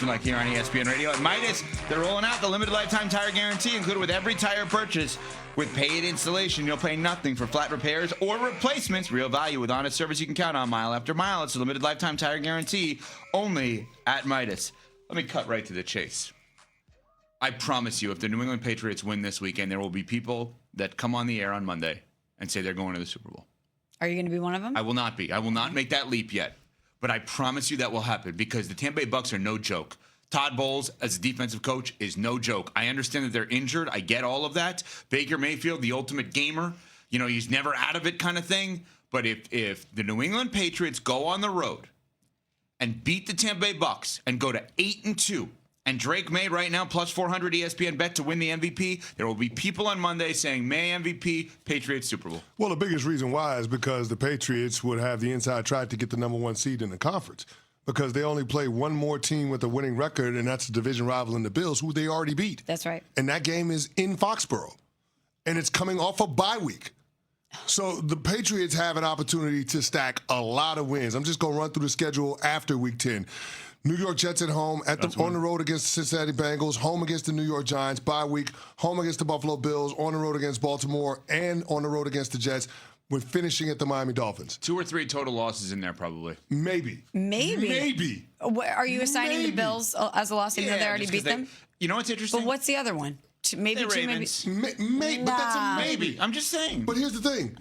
Like here on ESPN Radio at Midas, they're rolling out the limited lifetime tire guarantee included with every tire purchase. With paid installation, you'll pay nothing for flat repairs or replacements. Real value with honest service you can count on mile after mile. It's a limited lifetime tire guarantee only at Midas. Let me cut right to the chase. I promise you, if the New England Patriots win this weekend, there will be people that come on the air on Monday and say they're going to the Super Bowl. Are you going to be one of them? I will not be. I will not make that leap yet. But I promise you that will happen because the Tampa Bay Bucs are no joke. Todd Bowles, as a defensive coach, is no joke. I understand that they're injured. I get all of that. Baker Mayfield, the ultimate gamer. You know, he's never out of it kind of thing. But if the New England Patriots go on the road and beat the Tampa Bay Bucs and go to 8-2, and Drake Maye right now, plus 400 ESPN bet to win the MVP. There will be people on Monday saying Maye MVP, Patriots Super Bowl. Well, the biggest reason why is because the Patriots would have the inside track to get the number one seed in the conference because they only play one more team with a winning record, and that's the division rival in the Bills, who they already beat. That's right. And that game is in Foxborough, and it's coming off a bye week. So the Patriots have an opportunity to stack a lot of wins. I'm just going to run through the schedule after Week 10. New York Jets at home, on the road against the Cincinnati Bengals, home against the New York Giants, bye week, home against the Buffalo Bills, on the road against Baltimore, and on the road against the Jets, with finishing at the Miami Dolphins. 2 or 3 total losses in there probably. Maybe. Are you assigning the Bills as a loss even though they already beat them? You know what's interesting? But what's the other one? Maybe the 2, Ravens. Maybe, but that's a maybe. I'm just saying. But here's the thing.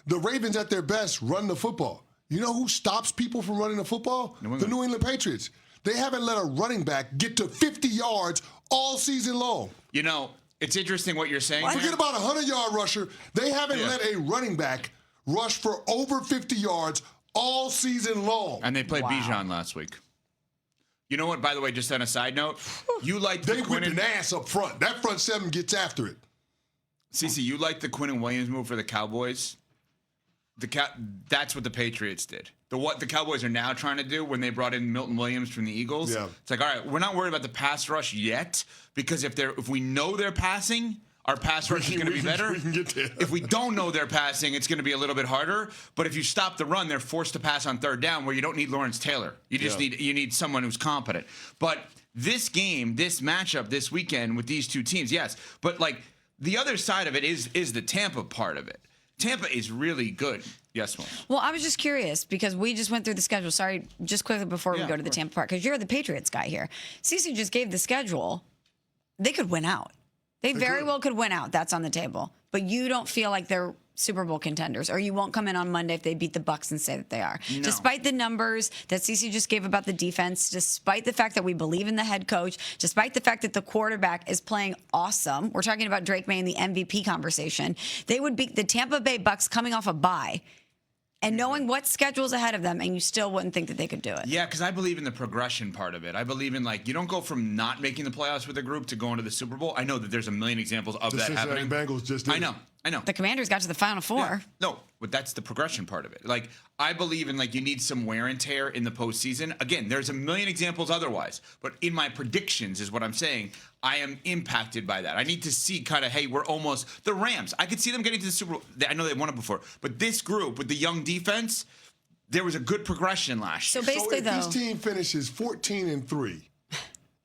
The Ravens at their best run the football. You know who stops people from running the football? The New England Patriots. They haven't let a running back get to 50 yards all season long. You know, it's interesting what you're saying. Forget about a 100-yard rusher. They haven't let a running back rush for over 50 yards all season long. And they played Bijan last week. You know what, by the way, just on a side note, you like They whipped an ass up front. That front seven gets after it. Cece, you like the Quinnen Williams move for the Cowboys? That's what the Patriots did. What the Cowboys are now trying to do when they brought in Milton Williams from the Eagles. Yeah. It's like, all right, we're not worried about the pass rush yet because if we know they're passing, our pass rush is going to be better. We can get there. If we don't know they're passing, it's going to be a little bit harder. But if you stop the run, they're forced to pass on third down where you don't need Lawrence Taylor. You just need someone who's competent. But this game, this matchup this weekend with these two teams, yes. But like the other side of it is the Tampa part of it. Tampa is really good. Yes, Mo. Well, I was just curious because we just went through the schedule. Sorry, just quickly before we go to the Tampa part, because you're the Patriots guy here. Cece just gave the schedule. They could win out. They very well could win out. That's on the table. But you don't feel like they're Super Bowl contenders, or you won't come in on Monday if they beat the Bucs and say that they are. No. Despite the numbers that Cece just gave about the defense, despite the fact that we believe in the head coach, despite the fact that the quarterback is playing awesome, we're talking about Drake Maye in the MVP conversation, they would beat the Tampa Bay Bucs coming off a bye and knowing what schedule's ahead of them, and you still wouldn't think that they could do it. Yeah, because I believe in the progression part of it. I believe in, like, you don't go from not making the playoffs with a group to going to the Super Bowl. I know that there's a million examples of that happening. The Bengals just did. I know. The Commanders got to the Final Four. Yeah. No, but that's the progression part of it. Like, I believe in, like, you need some wear and tear in the postseason. Again, there's a million examples otherwise. But in my predictions is what I'm saying. I am impacted by that. I need to see kind of, hey, we're almost the Rams. I could see them getting to the Super Bowl. I know they won it before. But this group with the young defense, there was a good progression last year. So basically, if this team finishes 14-3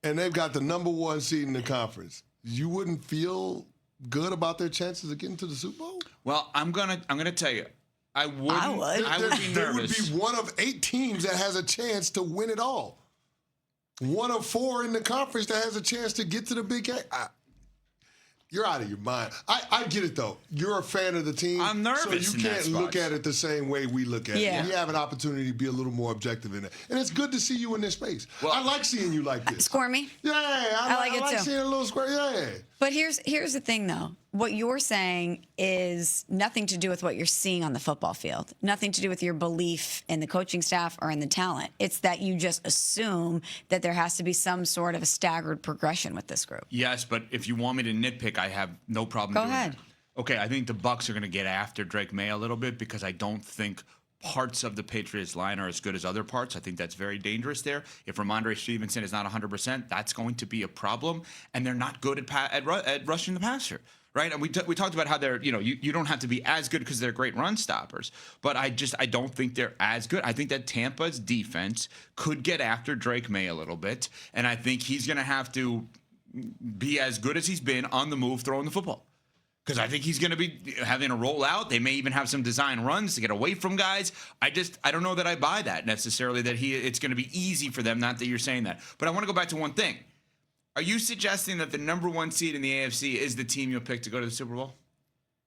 and they've got the number one seed in the conference, you wouldn't feel good about their chances of getting to the Super Bowl? Well, I'm gonna tell you, I would. I would be nervous. There would be one of 8 teams that has a chance to win it all. One of 4 in the conference that has a chance to get to the big game. You're out of your mind. I get it, though. You're a fan of the team. I'm nervous. So you can't look at it the same way we look at it. We have an opportunity to be a little more objective in it. And it's good to see you in this space. Well, I like seeing you like this. Squirmy? Yeah, I like it too. Seeing a little squirmy. Yeah. But here's the thing, though. What you're saying is nothing to do with what you're seeing on the football field. Nothing to do with your belief in the coaching staff or in the talent. It's that you just assume that there has to be some sort of a staggered progression with this group. Yes, but if you want me to nitpick, I have no problem doing ahead. That. Okay, I think the Bucs are going to get after Drake Maye a little bit because I don't think parts of the Patriots line are as good as other parts. I think that's very dangerous there. If Ramondre Stevenson is not 100%, that's going to be a problem. And they're not good at rushing the passer. right? And we talked about how they're, you don't have to be as good because they're great run stoppers. But I don't think they're as good. I think that Tampa's defense could get after Drake Maye a little bit. And I think he's going to have to be as good as he's been on the move throwing the football. Because I think he's going to be having a rollout. They may even have some design runs to get away from guys. I don't know that I buy that necessarily, that it's going to be easy for them. Not that you're saying that. But I want to go back to one thing. Are you suggesting that the number 1 seed in the AFC is the team you'll pick to go to the Super Bowl?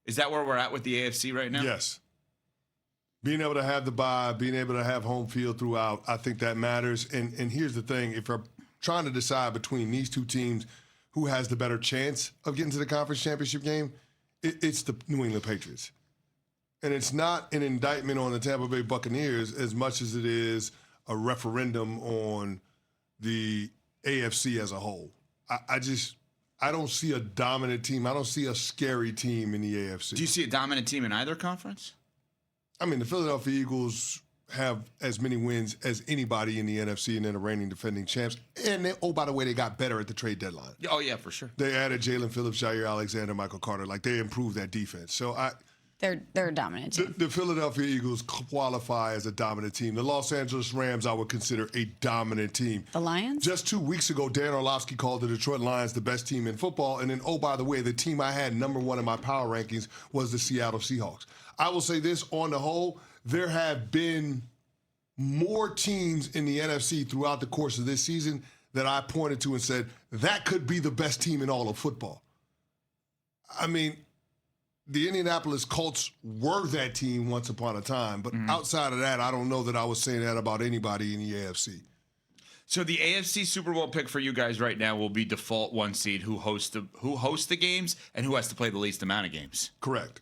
Is that where we're at with the AFC right now? Yes. Being able to have the bye, being able to have home field throughout, I think that matters. And here's the thing. If you're trying to decide between these two teams who has the better chance of getting to the conference championship game, it's the New England Patriots. And it's not an indictment on the Tampa Bay Buccaneers as much as it is a referendum on the AFC as a whole. I don't see a dominant team. I don't see a scary team in the AFC. Do you see a dominant team in either conference? I mean, the Philadelphia Eagles have as many wins as anybody in the NFC, and they're the reigning defending champs. And by the way, they got better at the trade deadline. Oh, yeah, for sure. They added Jalen Phillips, Jair Alexander, Michael Carter. Like, they improved that defense. So they're a dominant team. The Philadelphia Eagles qualify as a dominant team. The Los Angeles Rams I would consider a dominant team. The Lions? Just 2 weeks ago, Dan Orlovsky called the Detroit Lions the best team in football. And then, by the way, the team I had number 1 in my power rankings was the Seattle Seahawks. I will say this, on the whole, there have been more teams in the NFC throughout the course of this season that I pointed to and said, that could be the best team in all of football. I mean, the Indianapolis Colts were that team once upon a time, but outside of that, I don't know that I was saying that about anybody in the AFC. So the AFC Super Bowl pick for you guys right now will be default 1 seed who hosts the games and who has to play the least amount of games. Correct.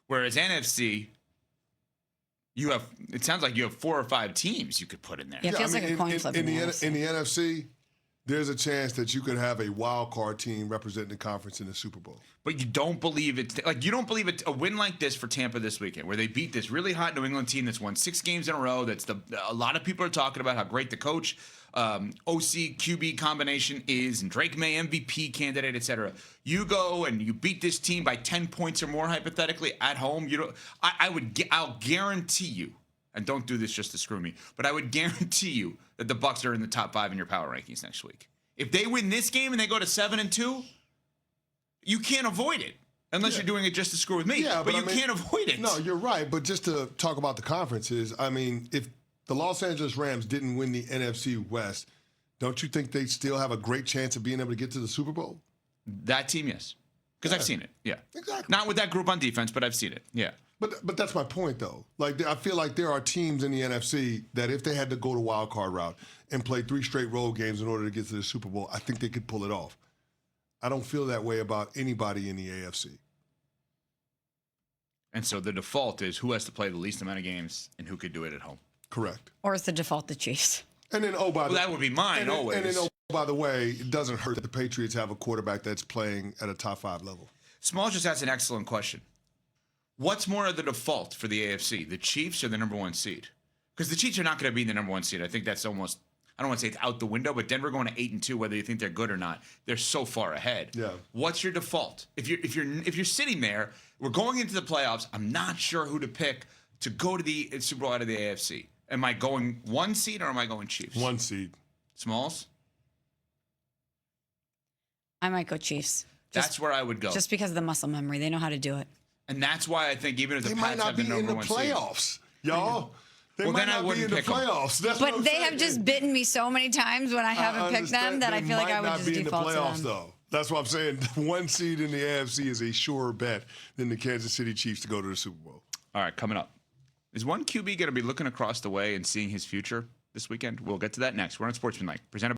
Whereas NFC, it sounds like you have 4 or 5 teams you could put in there. Yeah, it feels like a coin flip in the NFC. There's a chance that you could have a wild card team representing the conference in the Super Bowl. But you don't believe it. Like, you don't believe it. A win like this for Tampa this weekend, where they beat this really hot New England team that's won 6 games in a row. A lot of people are talking about how great the coach, OC QB combination is, and Drake Maye MVP candidate, etc. You go and you beat this team by 10 points or more hypothetically at home. I'll guarantee you. And don't do this just to screw me, but I would guarantee you that the Bucs are in the top 5 in your power rankings next week. If they win this game and they go to 7-2, you can't avoid it unless you're doing it just to screw with me. Yeah, but you can't avoid it. No, you're right. But just to talk about the conferences, I mean, if the Los Angeles Rams didn't win the NFC West, don't you think they still have a great chance of being able to get to the Super Bowl? That team, yes, because I've seen it. Yeah, exactly. Not with that group on defense, but I've seen it. Yeah. But that's my point, though. Like, I feel like there are teams in the NFC that if they had to go the wild card route and play 3 straight road games in order to get to the Super Bowl, I think they could pull it off. I don't feel that way about anybody in the AFC. And so the default is who has to play the least amount of games and who could do it at home. Correct. Or is the default the Chiefs? And then, that would be mine always. And then, by the way, it doesn't hurt that the Patriots have a quarterback that's playing at a top 5 level. Small just asked an excellent question. What's more of the default for the AFC, the Chiefs or the number 1 seed? Because the Chiefs are not going to be the number 1 seed. I think that's almost, I don't want to say it's out the window, but Denver going to 8-2, whether you think they're good or not, they're so far ahead. Yeah. What's your default? If you're sitting there, we're going into the playoffs. I'm not sure who to pick to go to the Super Bowl out of the AFC. Am I going 1 seed or am I going Chiefs? 1 seed. Smalls? I might go Chiefs. That's where I would go. Just because of the muscle memory. They know how to do it. And that's why I think even if the Pats have the number 1 seed. They might not be in the playoffs, y'all. They might not be in the playoffs. But they have just bitten me so many times when I haven't picked them that I feel like I would just default to them. Though. That's what I'm saying. 1 seed in the AFC is a surer bet than the Kansas City Chiefs to go to the Super Bowl. All right, coming up. Is one QB going to be looking across the way and seeing his future this weekend? We'll get to that next. We're on Sportsmanlike, presented by